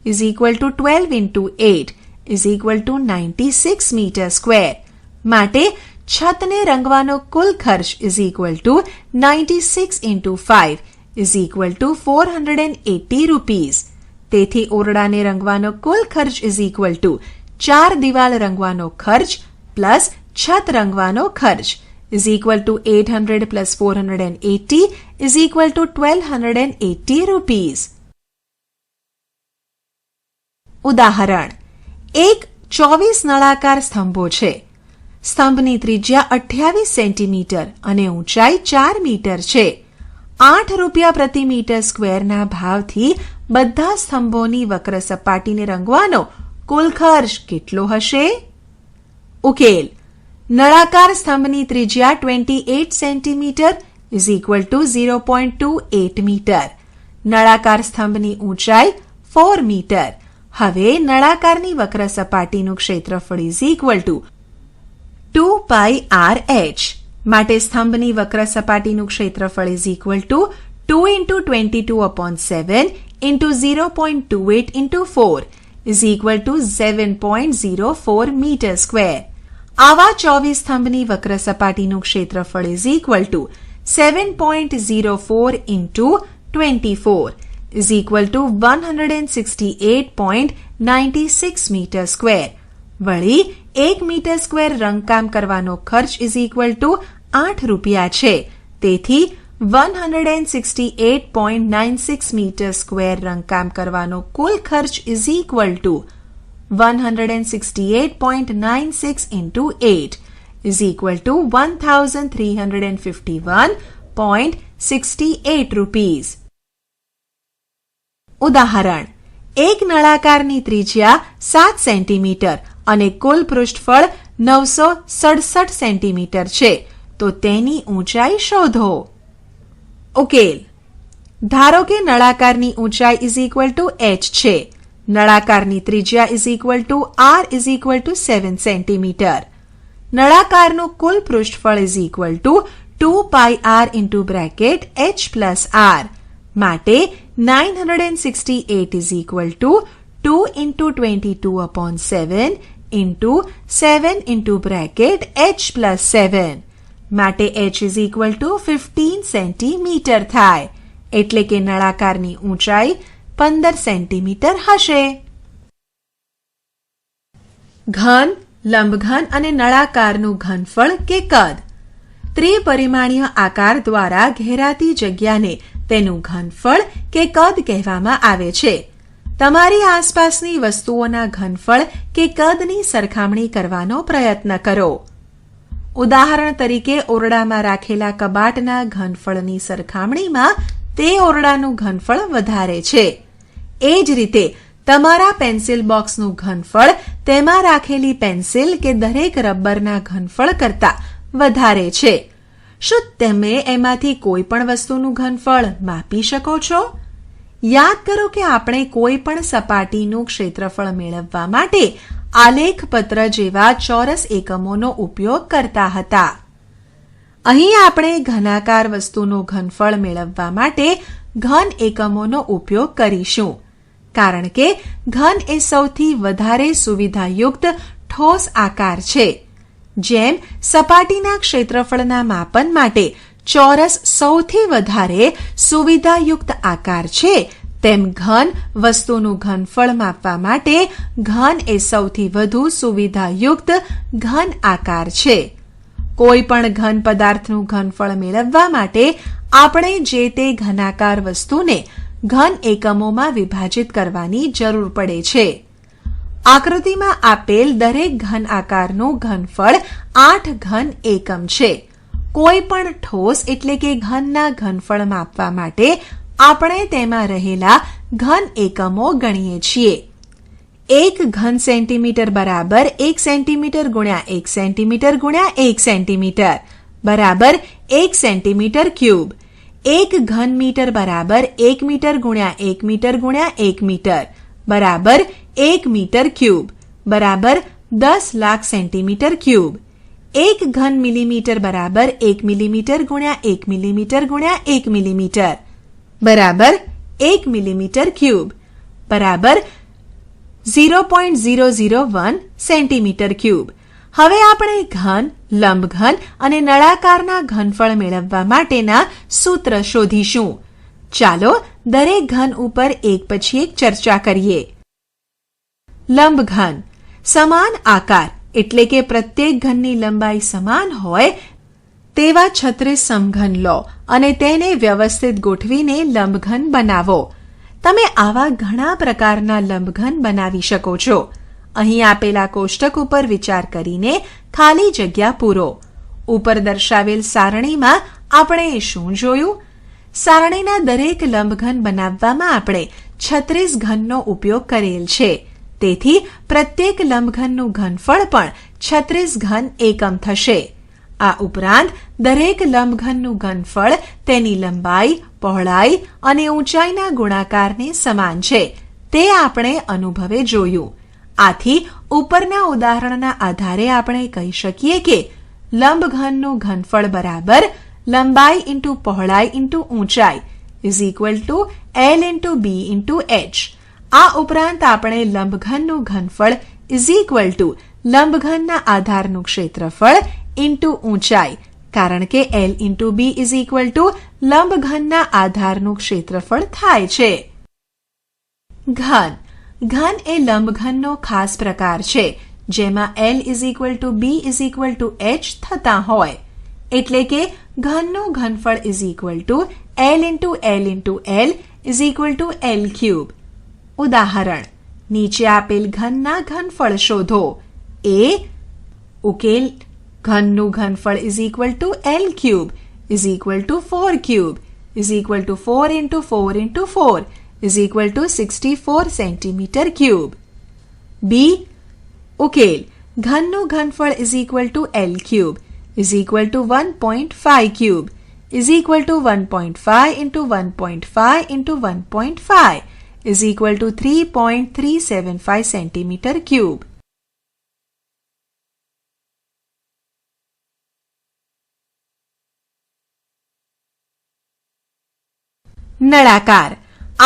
12 × 8 96 મીટર સ્ક્વેર. માટે છતને રંગવાનો કુલ ખર્ચ 96 × 5 480 રૂપીસ. તેથી ઓરડાને રંગવાનો કુલ ખર્ચ 4 દિવાલ રંગવાનો ખર્ચ પ્લસ છત રંગવાનો ખર્ચ 800 + 480 1280 રૂપીસ. ઉદાહરણ: એક 24 નળાકાર સ્તંભો છે. સ્તંભની ત્રિજ્યા 28 સેન્ટીમીટર અને ઊંચાઈ 4 મીટર છે. ₹8 પ્રતિ મીટર સ્ક્વેરના ભાવથી બધા સ્તંભોની વક્ર સપાટીને રંગવાનો કુલ ખર્ચ કેટલો હશે? ઉકેલ: નળાકાર સ્તંભની ત્રિજ્યા 28 સેન્ટીમીટર (0.28 મીટર), નળાકાર સ્તંભની ઊંચાઈ 4 મીટર. હવે નળાકારની વક્ર સપાટીનું ક્ષેત્રફળ 2πRh. માટે સ્તંભની વક્ર સપાટીનું ક્ષેત્રફળ 2 × 22/7 × 0.28 × 4 7.04 મીટર સ્ક્વેર. આવા 24 સ્તંભની વક્ર સપાટીનું ક્ષેત્રફળ 7.04 × 24 168.96 મીટર સ્ક્વેર. વળી 1 મીટર સ્ક્વેર રંગકામ કરવાનો ખર્ચ ₹8 છે. તેથી 168.96 મીટર સ્ક્વેર રંગકામ કરવાનો કુલ ખર્ચ is equal two 168.96 into 8 is equal to 1351.68 rupees. ઉદાહરણ, એક નળાકારની ત્રિજ્યા 7 સેન્ટીમીટર અને કુલ પૃષ્ઠફળ 967 સેન્ટીમીટર છે, તો તેની ઊંચાઈ શોધો. ઉકેલ. ધારો કે નળાકારની ઊંચાઈ ઇઝ ઇક્વલ ટુ h છે. નળાકારની ત્રિજ્યા is equal to r is equal to 7 centimetre. નળાકારનું કુલ પૃષ્ઠફળ is equal to 2 pi r into bracket h plus r. માટે 968 is equal to 2 into 22/7 into 7 into bracket h plus 7. માટે h is equal to 15 centimetre થાય. એટલે કે નળાકારની ઊંચાઈ 15 centimetre હશે. ઘન, લંબઘન અને નળાકારનું ઘનફળ કે કદ. ત્રિપરિમાણીય આકાર દ્વારા ઘેરાતી જગ્યાને તેનું ઘનફળ કે કદ કહેવામાં આવે છે. તમારી આસપાસની વસ્તુઓના ઘનફળ કે કદની સરખામણી કરવાનો પ્રયત્ન કરો. ઉદાહરણ તરીકે ઓરડામાં રાખેલા કબાટના ઘનફળની સરખામણીમાં તે ઓરડાનું ઘનફળ વધારે છે. એ જ રીતે તમારા પેન્સિલ બોક્સનું ઘનફળ તેમાં રાખેલી પેન્સિલ કે દરેક રબરના ઘનફળ કરતાં વધારે છે. શું તમે એમાંથી કોઈ પણ વસ્તુનું ઘનફળ માપી શકો છો? યાદ કરો કે આપણે કોઈ પણ સપાટીનું ક્ષેત્રફળ મેળવવા માટે આલેખપત્ર જેવા ચોરસ એકમોનો ઉપયોગ કરતા હતા. અહીં આપણે ઘનાકાર વસ્તુનું ઘનફળ મેળવવા માટે ઘન એકમોનો ઉપયોગ કરીશું. કારણ કે ઘન એ સૌથી વધારે સુવિધાયુક્ત ઠોસ આકાર છે. જેમ સપાટીના ક્ષેત્રફળના માપન માટે ચોરસ સૌથી વધારે સુવિધાયુક્ત આકાર છે, તેમ ઘન વસ્તુનું ઘનફળ માપવા માટે ઘન એ સૌથી વધુ સુવિધાયુક્ત ઘન આકાર છે. કોઈ પણ ઘન પદાર્થનું ઘનફળ મેળવવા માટે આપણે જે તે ઘનાકાર વસ્તુને ઘન એકમોમાં વિભાજિત કરવાની જરૂર પડે છે. આકૃતિમાં આપેલ દરેક ઘન આકારનું ઘનફળ 8 ઘન એકમ છે. કોઈ પણ ઠોસ એટલે કે ઘનના ઘનફળ માપવા માટે આપણે તેમાં રહેલા ઘન એકમો ગણીએ છીએ. 1 ઘન સેન્ટીમીટર બરાબર 1 સેન્ટીમીટર ગુણ્યા 1 સેન્ટીમીટર ગુણ્યા 1 સેન્ટીમીટર બરાબર 1 સેન્ટીમીટર ક્યુબ. 1 ઘન મીટર બરાબર 1 મીટર ગુણ્યા 1 મીટર ગુણ્યા 1 મીટર બરાબર 1 મીટર ક્યુબ બરાબર 10 લાખ સેન્ટીમીટર ક્યુબ. 1 ઘન મિલીમીટર બરાબર 1 મિલીમીટર ગુણ્યા 1 મિલીમીટર ગુણ્યા 1 મિલીમીટર બરાબર 1 મિલીમીટર ક્યુબ બરાબર 0.001 સેન્ટીમીટર ક્યુબ. હવે આપણે ઘન, લંબઘન અને નળાકારના ઘનફળ મેળવવા માટેના સૂત્ર શોધીશું. ચાલો દરેક ઘન ઉપર એક પછી એક ચર્ચા કરીએ. લંબઘન. સમાન આકાર એટલે કે પ્રત્યેક ઘનની લંબાઈ સમાન હોય તેવા 36 સમઘન લો અને તેને વ્યવસ્થિત ગોઠવીને લંબઘન બનાવો. તમે આવા ઘણા પ્રકારના લંબઘન બનાવી શકો છો. અહીં આપેલા કોષ્ટક ઉપર વિચાર કરીને ખાલી જગ્યા પૂરો. ઉપર દર્શાવેલ સારણીમાં આપણે શું જોયું? સારણીના દરેક લંબઘન બનાવવામાં આપણે 36 ઘનનો ઉપયોગ કરેલ છે. તેથી પ્રત્યેક લંબઘનનું ઘનફળ પણ 36 ઘન એકમ થશે. આ ઉપરાંત દરેક લંબઘનનું ઘનફળ તેની લંબાઈ, પહોળાઈ અને ઊંચાઈના ગુણાકારને સમાન છે. તે આપણે અનુભવે જોયું. આથી ઉપરના ઉદાહરણના આધારે આપણે કહી શકીએ કે લંબઘનનું ઘનફળ બરાબર લંબાઈ ઇન્ટુ પહોળાઈ ઇન્ટુ ઊંચાઈ is equal to L into B into H. આ ઉપરાંત આપણે લંબઘનનું ઘનફળ ઇઝ ઇક્વલ ટુ લંબઘનના આધારનું ક્ષેત્રફળ ઇન્ટુ ઊંચાઈ, કારણ કે L into B is equal to લંબઘનના આધારનું ક્ષેત્રફળ થાય છે. ઘન. ઘન એ લંબઘનનો ખાસ પ્રકાર છે જેમાં L is equal to B is equal to H થતા હોય. એટલે કે ઘનનું ઘનફળ is equal to L into L into L is equal to L cube. ઉદાહરણ, નીચે આપેલ ઘનના ઘનફળ શોધો. એ ઉકેલ ઘનનું ઘનફળ is equal to L cube is equal to 4 cube is equal to 4 into 4 into 4 is equal to 64 centimetre cube. B ઉકેલ ઘનનું ઘનફળ is equal to L cube is equal two 1.5 cube is equal two 1.5 into 1.5 into 1.5 is equal two 3.375 centimetre cube. નળાકાર.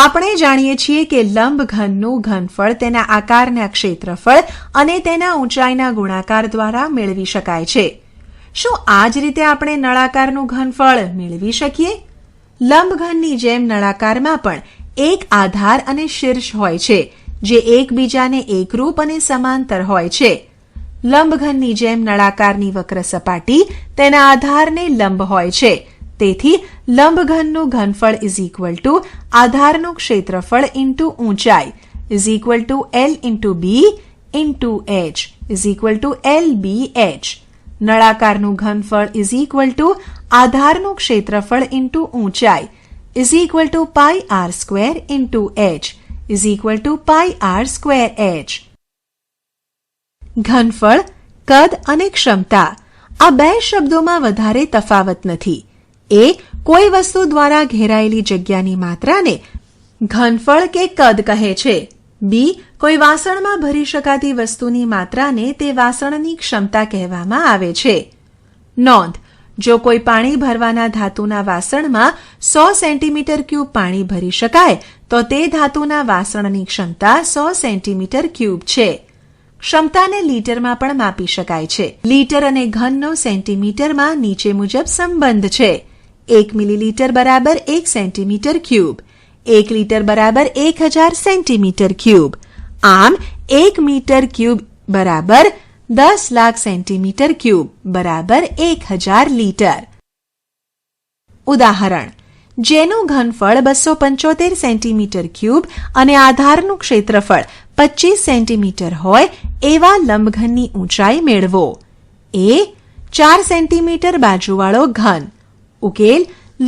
આપણે જાણીએ છીએ કે લંબ ઘનનું ઘનફળ તેના આકારના ક્ષેત્રફળ અને તેના ઊંચાઈના ગુણાકાર દ્વારા મેળવી શકાય છે. શું આ જ રીતે આપણે નળાકારનું ઘનફળ મેળવી શકીએ? લંબઘનની જેમ નળાકારમાં પણ એક આધાર અને શીર્ષ હોય છે જે એકબીજાને એકરૂપ અને સમાંતર હોય છે. લંબઘનની જેમ નળાકારની વક્ર સપાટી તેના આધારને લંબ હોય છે. તેથી લંબઘનનું ઘનફળ ઇઝ ઇક્વલ ટુ આધારનું ક્ષેત્રફળ ઇન્ટુ ઊંચાઈ is equal to L into B into H is equal to LBH. નળાકારનું ઘનફળ ઇઝ ઇક્વલ ટુ આધારનું ક્ષેત્રફળ ઇન્ટુ ઊંચાઈ is equal to pi R square into H is equal to pi R square H. ઘનફળ, કદ અને ક્ષમતા આ બે શબ્દોમાં વધારે તફાવત નથી. એ કોઈ વસ્તુ દ્વારા ઘેરાયેલી જગ્યાની માત્રાને ઘનફળ કે કદ કહે છે. બી કોઈ વાસણમાં ભરી શકાતી વસ્તુની માત્રાને તે વાસણની ક્ષમતા કહેવામાં આવે છે. નોંધ, જો કોઈ પાણી ભરવાના ધાતુના વાસણમાં 100 સેન્ટીમીટર ક્યુબ પાણી ભરી શકાય તો તે ધાતુના વાસણની ક્ષમતા 100 સેન્ટીમીટર ક્યુબ છે. ક્ષમતાને લીટરમાં પણ માપી શકાય છે. લીટર અને ઘનનો સેન્ટીમીટરમાં નીચે મુજબ સંબંધ છે. 1 મિલીલીટર બરાબર 1 સેન્ટીમીટર ક્યુબ, 1 લીટર બરાબર 1000 સેન્ટીમીટર ક્યુબ. આમ 1 મીટર ક્યુબ બરાબર 10 લાખ સેન્ટીમીટર ક્યુબ બરાબર 1000 લીટર. ઉદાહરણ, જેનું ઘનફળ 275 સેન્ટીમીટર ક્યુબ અને આધારનું ક્ષેત્રફળ 25 સેન્ટીમીટર હોય એવા લંબઘનની ઊંચાઈ મેળવો. એ 4 સેન્ટીમીટર બાજુવાળો ઘન. ઉકેલ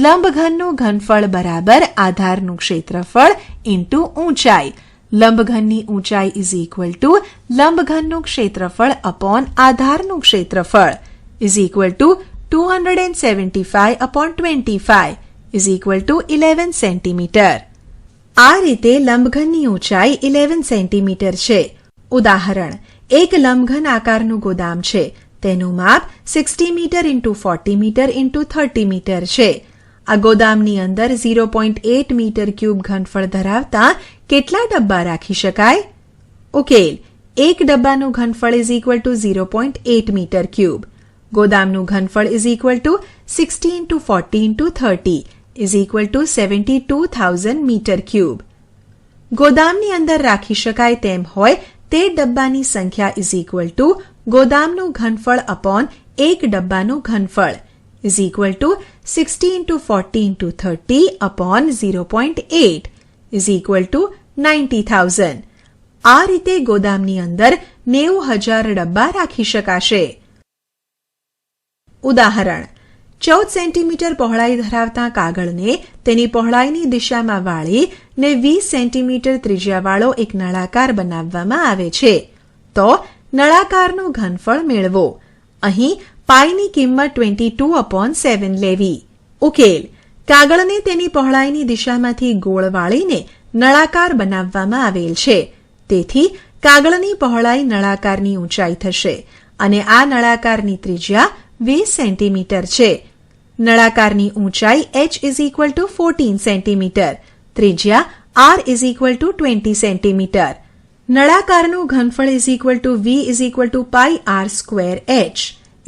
લંબઘનનું ઘનફળ બરાબર આધારનું ક્ષેત્રફળ ઇન્ટુ ઊંચાઈ. લંબઘનની ઊંચાઈ ઇઝ ઇક્વલ ટુ લંબઘનનું ક્ષેત્રફળ અપોન આધારનું ક્ષેત્રફળ is equal two 275/25 is equal two 11 centimetre. આ રીતે લંબઘનની ઊંચાઈ 11 સેન્ટીમીટર છે. ઉદાહરણ, એક લંબઘન આકારનું ગોદામ છે. તેનું માપ 60 metre into 40 metre into 30 metre છે. આ ગોદામની અંદર 0.8 મીટર ક્યુબ ઘનફળ ધરાવતા કેટલા ડબ્બા રાખી શકાય? ઉકેલ એક ડબ્બાનું ઘનફળ is equal to 0.8 metre cube. ગોદામનું ઘનફળ is equal to 60 into 40 into 30 is equal to 72,000 metre cube. ગોદામની અંદર રાખી શકાય તેમ હોય તે ડબ્બાની સંખ્યા ઇઝ ઇક્વલ ટુ ગોદામનું ઘનફળ અપોન એક ડબ્બાનું ઘનફળ is equal to 60 into 40 into 30 upon 0.8 is equal to 90,000. આ રીતે ગોદામની અંદર 90,000 ડબ્બા રાખી શકાશે. ઉદાહરણ, 14 સેન્ટીમીટર પહોળાઈ ધરાવતા કાગળને તેની પહોળાઈની દિશામાં વાળી ને 20 સેન્ટીમીટર ત્રિજ્યાવાળો એક નળાકાર બનાવવામાં આવે છે. તો નળાકારનું ઘનફળ મેળવો. અહીં પાઈની કિંમત 22/7 લેવી. ઉકેલ કાગળને તેની પહોળાઈની દિશામાંથી ગોળ વાળીને નળાકાર બનાવવામાં આવેલ છે. તેથી કાગળની પહોળાઈ નળાકારની ઊંચાઈ થશે અને આ નળાકારની ત્રિજ્યા 20 સેન્ટીમીટર છે. નળાકારની ઊંચાઈ h is equal to 14 centimetre, ત્રિજ્યા r is equal to 20 centimetre. નળાકારનું ઘનફળ is equal to v is equal to pi r square h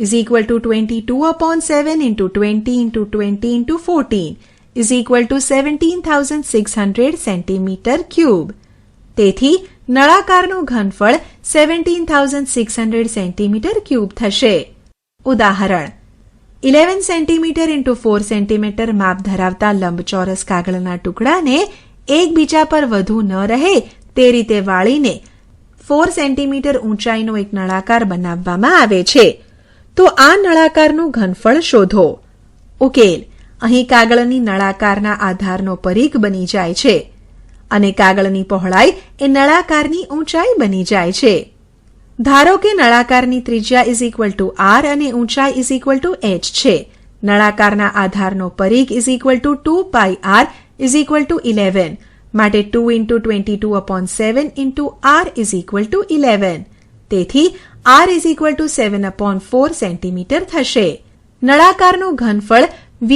is equal to 22/7 into 20 into 20 into 14 is equal to 17,600 centimetre cube. તેથી નળાકારનું ઘનફળ 17,600 centimetre cube થશે. ઉદાહરણ, 11 centimetre × 4 centimetre માપ ધરાવતા લંબચોરસ કાગળના ટુકડાને એકબીજા પર વધુ ન રહે તે રીતે વાળીને 4 સેન્ટીમીટર ઊંચાઈનો એક નળાકાર બનાવવામાં આવે છે. તો આ નળાકારનું ઘનફળ શોધો. ઉકેલ: અહીં કાગળની નળાકારના આધારનો પરિઘ બની જાય છે અને કાગળની પહોળાઈ એ નળાકારની ઊંચાઈ બની જાય છે. ધારો કે નળાકારની ત્રિજ્યા r અને ઊંચાઈ h છે. નળાકારના આધારનો પરિઘ 2πr 11 માટે 2 × 22/7 × r 11. તેથી r 7/4 સેન્ટીમીટર થશે. નળાકારનું ઘનફળ v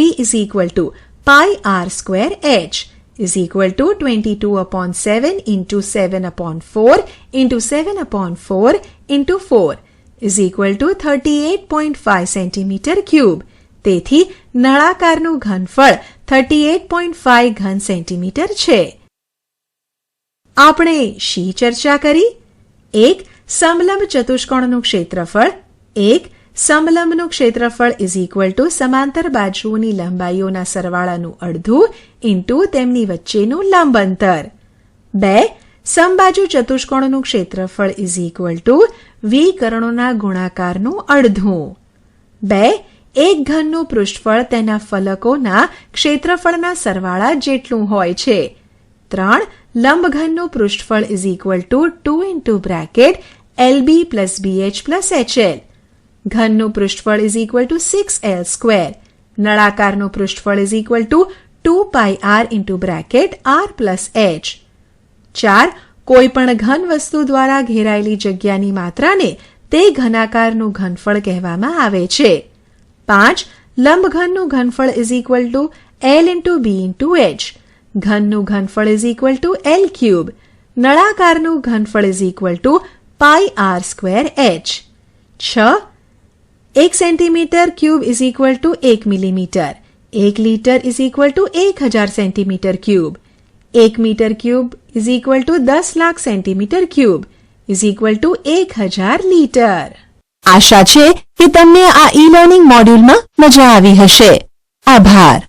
πr²h 22/7 × 7/4 × 7/4 × 4 38.5 સેન્ટીમીટર ક્યુબ. તેથી નળાકારનું ઘનફળ 38.5 ઘન સેન્ટીમીટર છે. આપણે શી ચર્ચા કરી? 1. સમલંબ ચતુષ્કોણનું ક્ષેત્રફળ. 1. સમલંબનું ક્ષેત્રફળ સમાંતર બાજુઓની લંબાઈઓના સરવાળાનું અડધું × તેમની વચ્ચેનું લંબ અંતર. 2. સમબાજુ ચતુષ્કોણનું ક્ષેત્રફળ વિકર્ણોના ગુણાકારનું અડધું. 2. એક ઘનનું પૃષ્ઠફળ તેના ફલકોના ક્ષેત્રફળના સરવાળા જેટલું હોય છે. 3. લંબઘનનું પૃષ્ઠફળ 2 × LB + BH + HL. ઘનનું પૃષ્ઠફળ 6L². નળાકારનું પૃષ્ઠફળ 2πr × r+h. 4. કોઈ પણ ઘન વસ્તુ દ્વારા ઘેરાયેલી જગ્યાની માત્રાને તે ઘનાકારનું ઘનફળ કહેવામાં આવે છે. 5. લંબઘનનું ઘનફળ L × B × h. ઘનનું ઘનફળ L3. નળાકારનું ઘનફળ πr²h. 6. 1 centimetre cube 1 millimetre. 1 litre 1000 centimetre cube. 1 metre cube 10 lakh centimetre cube 1000 litre. આશા છે કે તમને આ ઈ લર્નિંગ મોડ્યુલમાં મજા આવી હશે. આભાર.